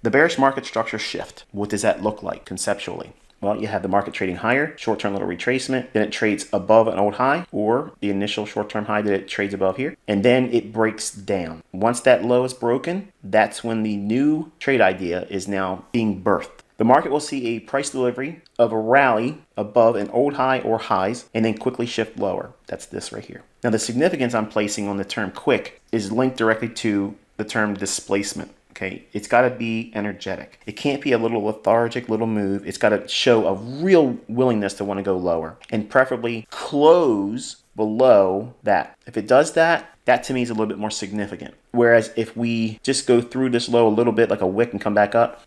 The bearish market structure shift. What does that look like conceptually? Well, you have the market trading higher, short-term little retracement, then it trades above an old high or the initial short-term high that it trades above here, and then it breaks down. Once that low is broken, that's when the new trade idea is now being birthed. The market will see a price delivery of a rally above an old high or highs and then quickly shift lower. That's this right here. Now, the significance I'm placing on the term quick is linked directly to the term displacement. Okay, it's got to be energetic. It can't be a little lethargic little move. It's got to show a real willingness to want to go lower and preferably close below that. If it does that, that to me is a little bit more significant. Whereas if we just go through this low a little bit like a wick and come back up,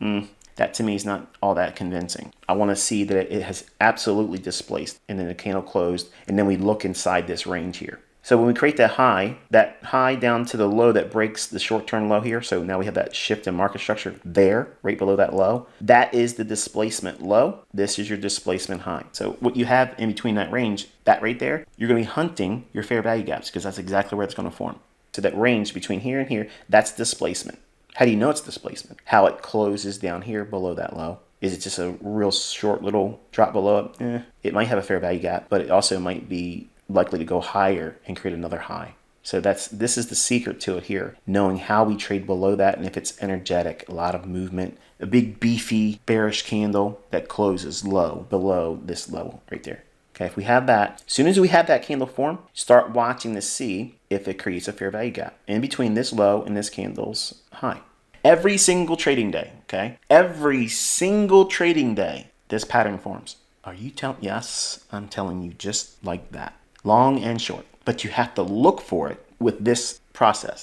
that to me is not all that convincing. I want to see that it has absolutely displaced and then the candle closed, and then we look inside this range here. So when we create that high down to the low that breaks the short-term low here, so now we have that shift in market structure there, right below that low, that is the displacement low. This is your displacement high. So what you have in between that range, that right there, you're going to be hunting your fair value gaps because that's exactly where it's going to form. So that range between here and here, that's displacement. How do you know it's displacement? How it closes down here below that low. Is it just a real short little drop below it? It might have a fair value gap, but it also might be likely to go higher and create another high. So this is the secret to it here, knowing how we trade below that and if it's energetic, a lot of movement, a big beefy bearish candle that closes low below this level right there. Okay, if we have that, as soon as we have that candle form, start watching to see if it creates a fair value gap in between this low and this candle's high. Every single trading day, okay? Every single trading day, this pattern forms. Are you telling? Yes, I'm telling you just like that. Long and short. But you have to look for it with this process.